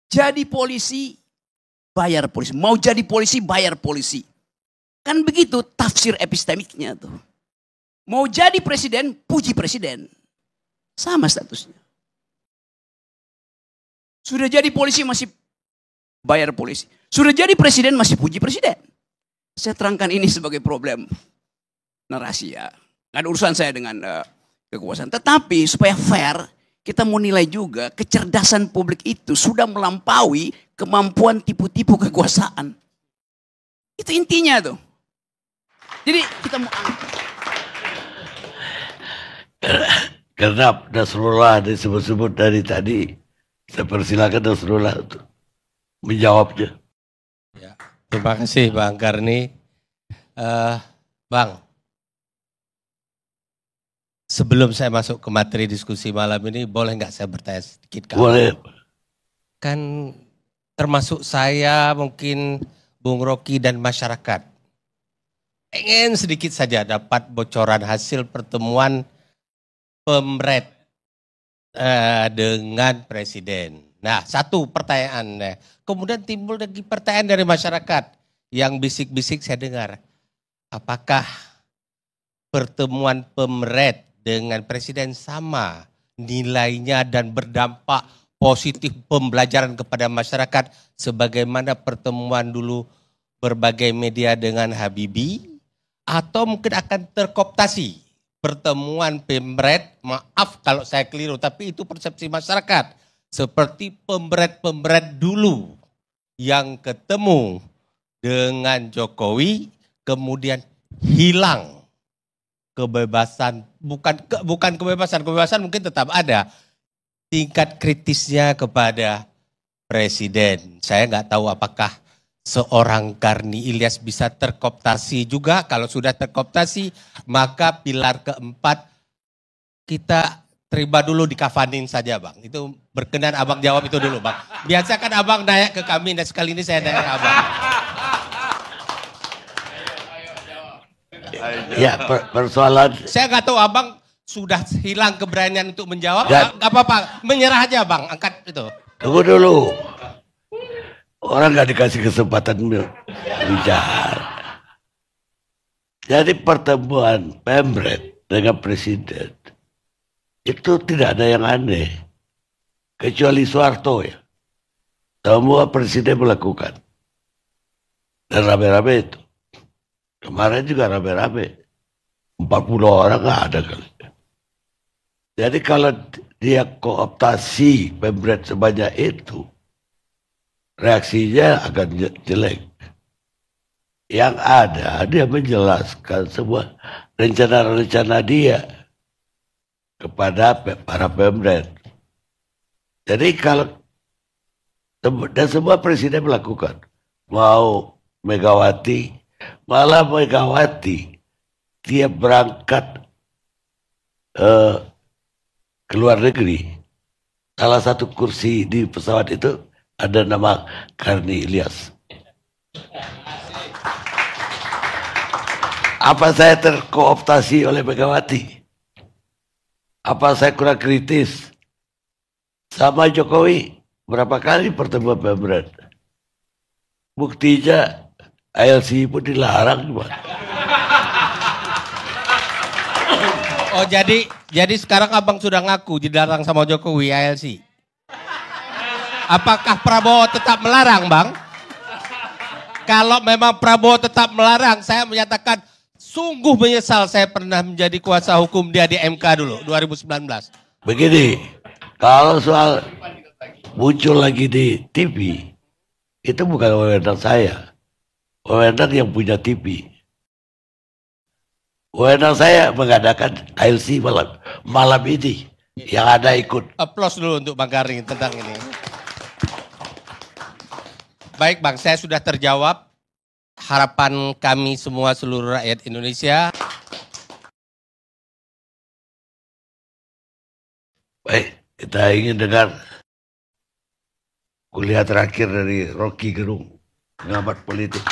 Jadi polisi, bayar polisi. Mau jadi polisi, bayar polisi. Kan begitu tafsir epistemiknya tuh. Mau jadi presiden, puji presiden. Sama statusnya. Sudah jadi polisi masih bayar polisi. Sudah jadi presiden masih puji presiden. Saya terangkan ini sebagai problem narasi ya. Nggak ada urusan saya dengan kekuasaan. Tetapi supaya fair, kita mau nilai juga kecerdasan publik itu sudah melampaui kemampuan tipu-tipu kekuasaan. Itu intinya tuh. Jadi kita mau karena Nasrullah disebut-sebut dari tadi, saya persilakan Nasrullah untuk menjawabnya. Ya, terima kasih Bang Karni. Bang, sebelum saya masuk ke materi diskusi malam ini, boleh nggak saya bertanya sedikit? Boleh. Kan termasuk saya, mungkin Bung Rocky dan masyarakat, pengen sedikit saja dapat bocoran hasil pertemuan Pemret dengan Presiden. Nah, satu pertanyaan. Kemudian timbul lagi pertanyaan dari masyarakat yang bisik-bisik saya dengar. Apakah pertemuan Pemret dengan Presiden sama nilainya dan berdampak positif pembelajaran kepada masyarakat sebagaimana pertemuan dulu berbagai media dengan Habibie, atau mungkin akan terkooptasi pertemuan Pemret, maaf kalau saya keliru, tapi itu persepsi masyarakat. Seperti pemret-pemret dulu yang ketemu dengan Jokowi, kemudian hilang kebebasan, bukan kebebasan mungkin tetap ada. Tingkat kritisnya kepada Presiden. Saya nggak tahu apakah seorang Karni Ilyas bisa terkooptasi juga. Kalau sudah terkooptasi, maka pilar keempat kita terima dulu dikafanin saja Bang. Itu berkenan Abang jawab itu dulu Bang. Biasa kan Abang nanya ke kami, dan sekali ini saya nanya ke Abang. Ya, persoalan. Saya nggak tahu Abang sudah hilang keberanian untuk menjawab. Nggak apa-apa, menyerah aja Bang, angkat itu. Tunggu dulu. Orang nggak dikasih kesempatan bicara. Jadi pertemuan Pemret dengan Presiden itu tidak ada yang aneh. Kecuali Soeharto ya. Semua Presiden melakukan. Dan rame-rame itu. Kemarin juga rame-rame. 40 orang nggak ada kali. Jadi kalau dia kooptasi Pemret sebanyak itu, reaksinya akan jelek. Yang ada, dia menjelaskan semua rencana-rencana dia kepada para Pemret. Jadi kalau, dan semua presiden melakukan, mau Megawati, malah Megawati, dia berangkat ke luar negeri. Salah satu kursi di pesawat itu ada nama Karni Ilyas. Apa saya terkooptasi oleh Megawati? Apa saya kurang kritis? Sama Jokowi, berapa kali pertemuan Pemret? Buktinya ALC pun dilarang. Oh jadi sekarang Abang sudah ngaku dilarang sama Jokowi ALC? Apakah Prabowo tetap melarang, Bang? Kalau memang Prabowo tetap melarang, saya menyatakan sungguh menyesal saya pernah menjadi kuasa hukum dia di MK dulu, 2019. Begini, kalau soal muncul lagi di TV, itu bukan wewenang saya. Wewenang yang punya TV. Wewenang saya mengadakan ALC malam ini. Yang ada ikut. Aplaus dulu untuk Bang Karni tentang ini. Baik Bang, saya sudah terjawab. Harapan kami semua seluruh rakyat Indonesia. Baik, kita ingin dengar kuliah terakhir dari Rocky Gerung, pengamat politik.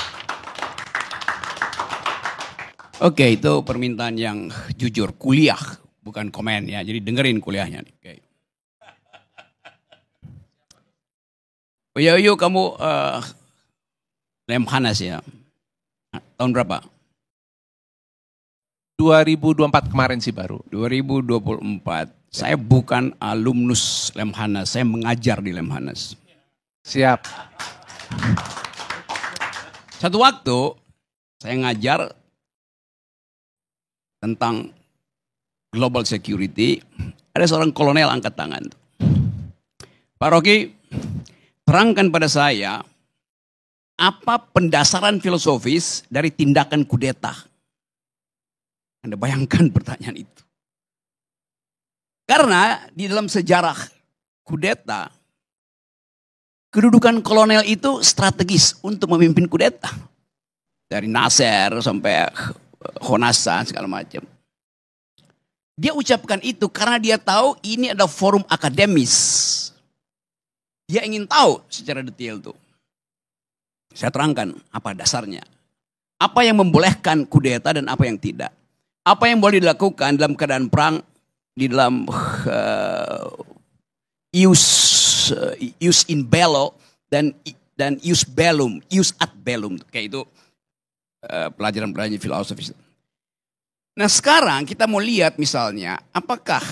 Oke, itu permintaan yang jujur, kuliah, bukan komen ya. Jadi dengerin kuliahnya nih. Oke. Oyo kamu Lemhanas ya. Tahun berapa? 2024 kemarin sih baru. 2024. Saya bukan alumnus Lemhanas, saya mengajar di Lemhanas. Siap. Satu waktu saya ngajar tentang global security, ada seorang kolonel angkat tangan. Pak Rocky, terangkan pada saya apa pendasaran filosofis dari tindakan kudeta. Anda bayangkan pertanyaan itu. Karena di dalam sejarah kudeta, kedudukan kolonel itu strategis untuk memimpin kudeta. Dari Nasser sampai Honasan segala macam. Dia ucapkan itu karena dia tahu ini ada forum akademis. Dia ingin tahu secara detail tuh. Saya terangkan apa dasarnya. Apa yang membolehkan kudeta dan apa yang tidak. Apa yang boleh dilakukan dalam keadaan perang di dalam use in bello dan use bellum, use ad bellum. Kayak itu pelajaran-pelajaran filosofis. Nah sekarang kita mau lihat misalnya apakah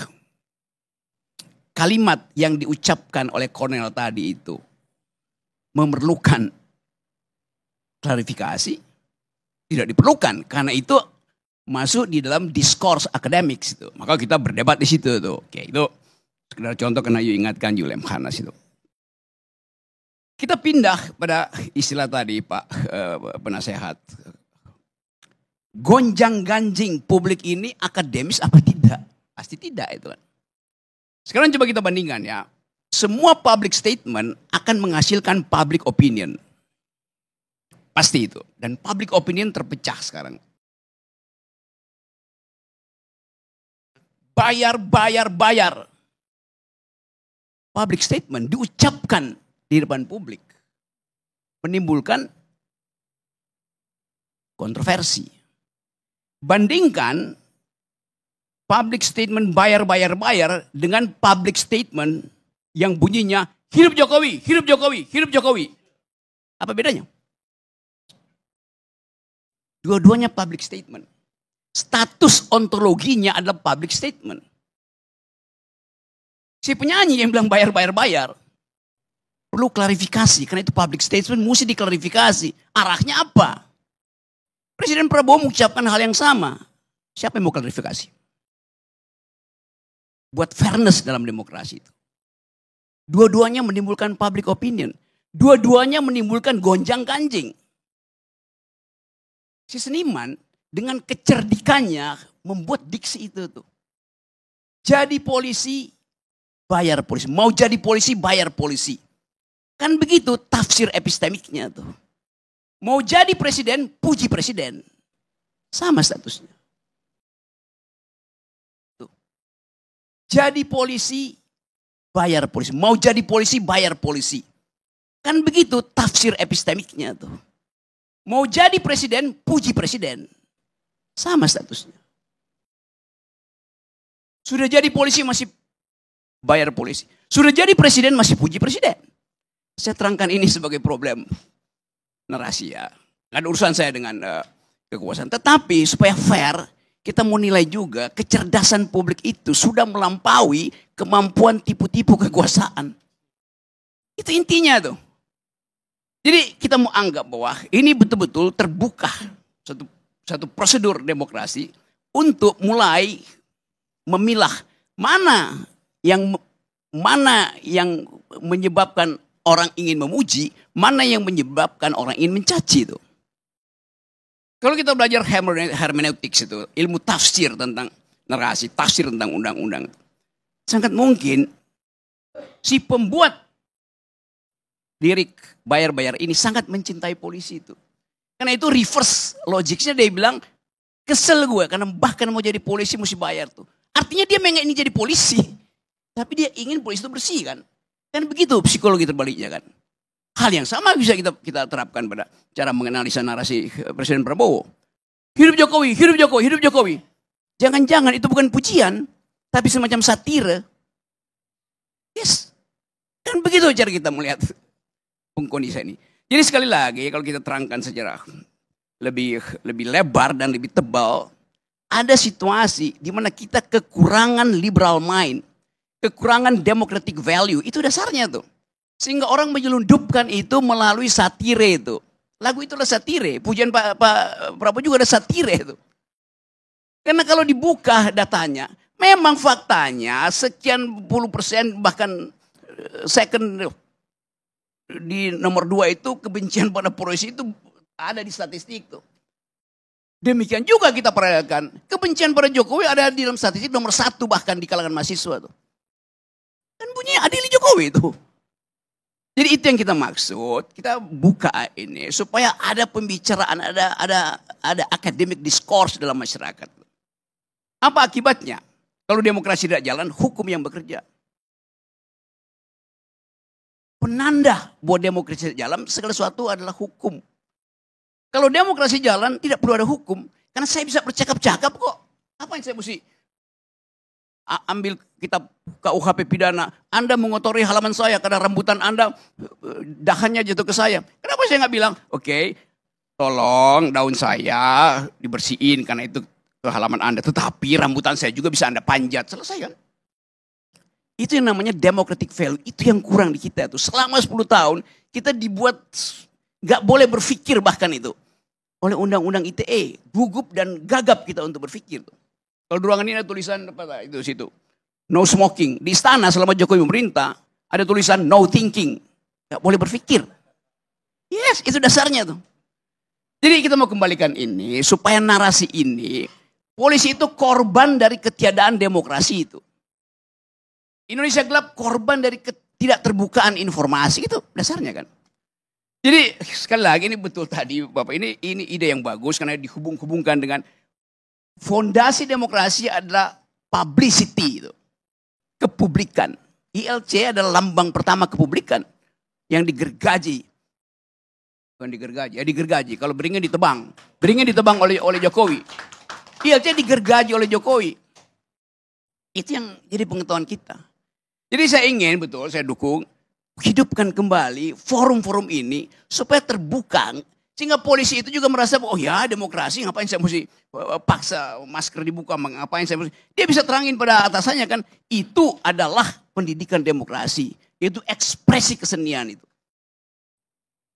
kalimat yang diucapkan oleh Kolonel tadi itu memerlukan klarifikasi? Tidak diperlukan karena itu masuk di dalam diskurs akademik itu. Maka kita berdebat di situ tuh. Oke, itu sekedar contoh karena you ingatkan Lemhanas itu. Kita pindah pada istilah tadi Pak penasehat. Gonjang-ganjing publik ini akademis apa tidak? Pasti tidak itu kan. Sekarang coba kita bandingkan ya. Semua public statement akan menghasilkan public opinion. Pasti itu. Dan public opinion terpecah sekarang. Bayar. Public statement diucapkan di depan publik. Menimbulkan kontroversi. Bandingkan public statement bayar dengan public statement yang bunyinya hidup Jokowi, hidup Jokowi, hidup Jokowi. Apa bedanya? Dua-duanya public statement. Status ontologinya adalah public statement. Si penyanyi yang bilang bayar. Perlu klarifikasi. Karena itu public statement mesti diklarifikasi. Arahnya apa? Presiden Prabowo mengucapkan hal yang sama. Siapa yang mau klarifikasi? Buat fairness dalam demokrasi itu. Dua-duanya menimbulkan public opinion. Dua-duanya menimbulkan gonjang-ganjing. Si seniman dengan kecerdikannya membuat diksi itu tuh. Jadi polisi, bayar polisi. Mau jadi polisi, bayar polisi. Kan begitu tafsir epistemiknya tuh. Mau jadi presiden, puji presiden. Sama statusnya. Tuh. Jadi polisi, bayar polisi. Mau jadi polisi, bayar polisi. Kan begitu tafsir epistemiknya tuh. Mau jadi presiden, puji presiden. Sama statusnya. Sudah jadi polisi masih bayar polisi. Sudah jadi presiden masih puji presiden. Saya terangkan ini sebagai problem narasi ya. Gak ada urusan saya dengan kekuasaan. Tetapi supaya fair, kita mau nilai juga kecerdasan publik itu sudah melampaui kemampuan tipu-tipu kekuasaan. Itu intinya tuh. Jadi kita mau anggap bahwa ini betul-betul terbuka satu prosedur demokrasi untuk mulai memilah mana yang menyebabkan orang ingin memuji, mana yang menyebabkan orang ingin mencaci itu. Kalau kita belajar hermeneutics itu, ilmu tafsir tentang narasi, tafsir tentang undang-undang, sangat mungkin si pembuat lirik bayar ini sangat mencintai polisi itu. Karena itu reverse logiknya dia bilang, kesel gue karena bahkan mau jadi polisi mesti bayar tuh. Artinya dia ingin jadi polisi, tapi dia ingin polisi itu bersih kan. Kan begitu psikologi terbaliknya kan. Hal yang sama bisa kita terapkan pada cara menganalisa narasi Presiden Prabowo. Hidup Jokowi, hidup Jokowi, hidup Jokowi. Jangan-jangan itu bukan pujian, tapi semacam satire. Yes. Kan begitu cara kita melihat kondisi ini. Jadi sekali lagi kalau kita terangkan secara lebih lebar dan lebih tebal, ada situasi di mana kita kekurangan liberal mind, kekurangan democratic value, itu dasarnya tuh. Sehingga orang menyelundupkan itu melalui satire itu. Lagu itu adalah satire, pujian Pak Prabowo juga ada satire itu. Karena kalau dibuka datanya, memang faktanya sekian puluh persen bahkan second di nomor 2 itu kebencian pada polisi itu ada di statistik tuh. Demikian juga kita perhatikan kebencian pada Jokowi ada di dalam statistik nomor 1 bahkan di kalangan mahasiswa tuh. Dan bunyinya adili Jokowi itu. Jadi itu yang kita maksud, kita buka ini supaya ada pembicaraan, ada academic discourse dalam masyarakat. Apa akibatnya? Kalau demokrasi tidak jalan, hukum yang bekerja. Penanda bahwa demokrasi tidak jalan, segala sesuatu adalah hukum. Kalau demokrasi jalan, tidak perlu ada hukum. Karena saya bisa bercakap-cakap kok. Apa yang saya mesti ambil kitab KUHP pidana. Anda mengotori halaman saya karena rambutan Anda dahannya jatuh ke saya. Kenapa saya nggak bilang, oke, tolong daun saya dibersihin karena itu ke halaman Anda. Tetapi rambutan saya juga bisa Anda panjat. Selesai kan? Itu yang namanya democratic value. Itu yang kurang di kita tuh. Selama 10 tahun kita dibuat gak boleh berpikir bahkan itu. Oleh undang-undang ITE. Gugup dan gagap kita untuk berpikir tuh. Kalau di ruangan ini ada tulisan apa itu situ. No smoking. Di istana selama Jokowi memerintah ada tulisan no thinking. Gak boleh berpikir. Yes, itu dasarnya tuh. Jadi kita mau kembalikan ini supaya narasi ini, polisi itu korban dari ketiadaan demokrasi itu. Indonesia gelap korban dari tidak terbukaan informasi, itu dasarnya kan. Jadi sekali lagi ini betul tadi Bapak, ini ide yang bagus karena dihubung-hubungkan dengan fondasi demokrasi adalah publicity itu. Kepublikan. ILC adalah lambang pertama kepublikan yang digergaji. Bukan digergaji, digergaji. Kalau beringin ditebang. Beringin ditebang oleh Jokowi. ILC digergaji oleh Jokowi. Itu yang jadi pengetahuan kita. Jadi saya ingin betul, saya dukung, hidupkan kembali forum-forum ini supaya terbuka. Sehingga polisi itu juga merasa, oh ya demokrasi, ngapain saya mesti paksa masker dibuka, ngapain saya mesti. Dia bisa terangin pada atasannya kan, itu adalah pendidikan demokrasi. Itu ekspresi kesenian itu.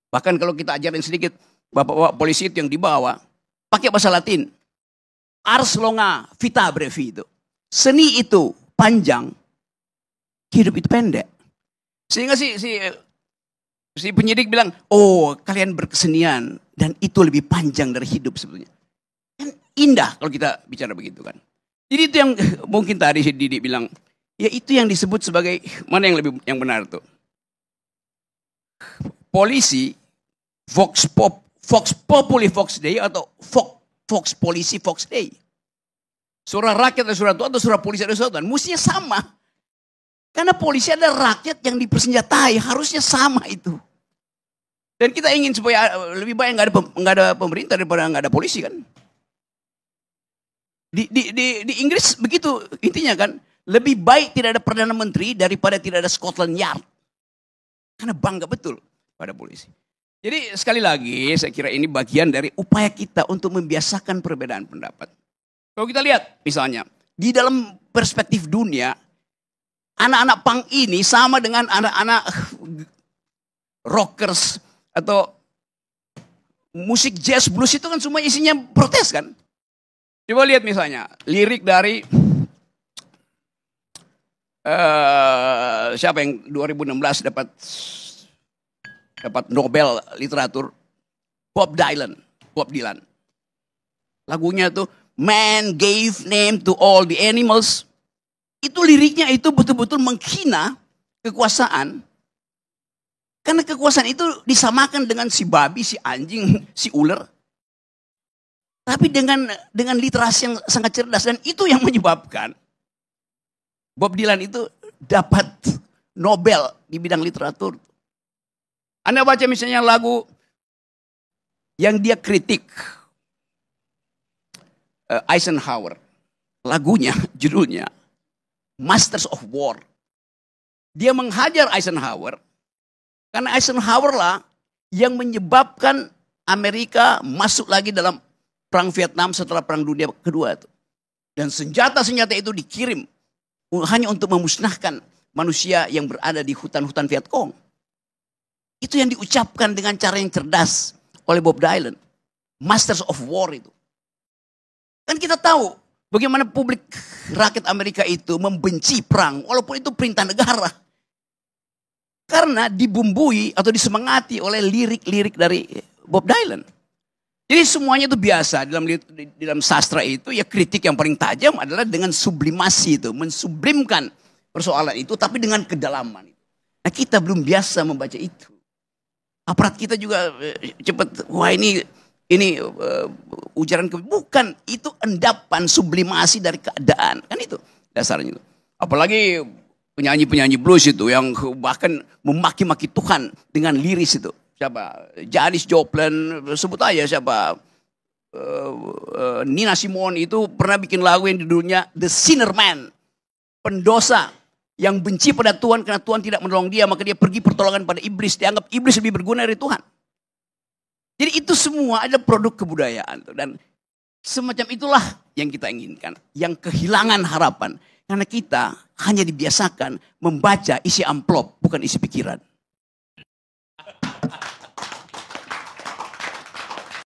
Bahkan kalau kita ajarin sedikit, bapak-bapak polisi itu yang dibawa, pakai bahasa Latin. Ars longa vita brevi itu. Seni itu panjang, hidup itu pendek. Sehingga si penyidik bilang, oh kalian berkesenian dan itu lebih panjang dari hidup sebetulnya. Kan indah kalau kita bicara begitu kan. Jadi itu yang mungkin tadi si Didi bilang, ya itu yang disebut sebagai, mana yang benar tuh. Polisi, Vox Populi Vox Dei atau Vox Polisi Vox Dei. Suara rakyat ada suara Tuhan atau suara polisi ada suara Tuhan. Mestinya sama. Karena polisi ada rakyat yang dipersenjatai. Harusnya sama itu. Dan kita ingin supaya lebih baik nggak ada pemerintah daripada nggak ada polisi kan. Di Inggris begitu intinya kan. Lebih baik tidak ada Perdana Menteri daripada tidak ada Scotland Yard. Karena bangga betul pada polisi. Jadi sekali lagi saya kira ini bagian dari upaya kita untuk membiasakan perbedaan pendapat. Kalau kita lihat misalnya di dalam perspektif dunia, anak-anak punk ini sama dengan anak-anak rockers atau musik jazz blues itu kan semua isinya protes kan. Coba lihat misalnya lirik dari siapa yang 2016 dapat Nobel literatur, Bob Dylan. Lagunya tuh Man gave name to all the animals. Itu liriknya itu betul-betul menghina kekuasaan. Karena kekuasaan itu disamakan dengan si babi, si anjing, si ular. Tapi dengan literasi yang sangat cerdas. Dan itu yang menyebabkan Bob Dylan itu dapat Nobel di bidang literatur. Anda baca misalnya lagu yang dia kritik Eisenhower. Lagunya, judulnya Masters of War. Dia menghajar Eisenhower Karena Eisenhower lah yang menyebabkan Amerika masuk lagi dalam perang Vietnam setelah perang dunia kedua itu. Dan senjata-senjata itu dikirim hanya untuk memusnahkan manusia yang berada di hutan-hutan Vietcong. Itu yang diucapkan dengan cara yang cerdas oleh Bob Dylan. Masters of War itu. Kan kita tahu bagaimana publik rakyat Amerika itu membenci perang walaupun itu perintah negara. Karena dibumbui atau disemangati oleh lirik-lirik dari Bob Dylan. Jadi semuanya itu biasa dalam sastra itu ya kritik yang paling tajam adalah dengan sublimasi itu. Mensublimkan persoalan itu tapi dengan kedalaman. Nah kita belum biasa membaca itu. Aparat kita juga cepat, wah ini ujaran bukan itu endapan sublimasi dari keadaan. Kan itu dasarnya itu. Apalagi penyanyi-penyanyi blues itu yang bahkan memaki-maki Tuhan dengan liris itu. Siapa? Janis Joplin, sebut aja siapa? Nina Simone itu pernah bikin lagu yang judulnya The Sinner Man. Pendosa yang benci pada Tuhan karena Tuhan tidak menolong dia, maka dia pergi pertolongan pada iblis. Dianggap iblis lebih berguna dari Tuhan. Jadi itu semua ada produk kebudayaan. Dan semacam itulah yang kita inginkan. Yang kehilangan harapan. Karena kita hanya dibiasakan membaca isi amplop, bukan isi pikiran.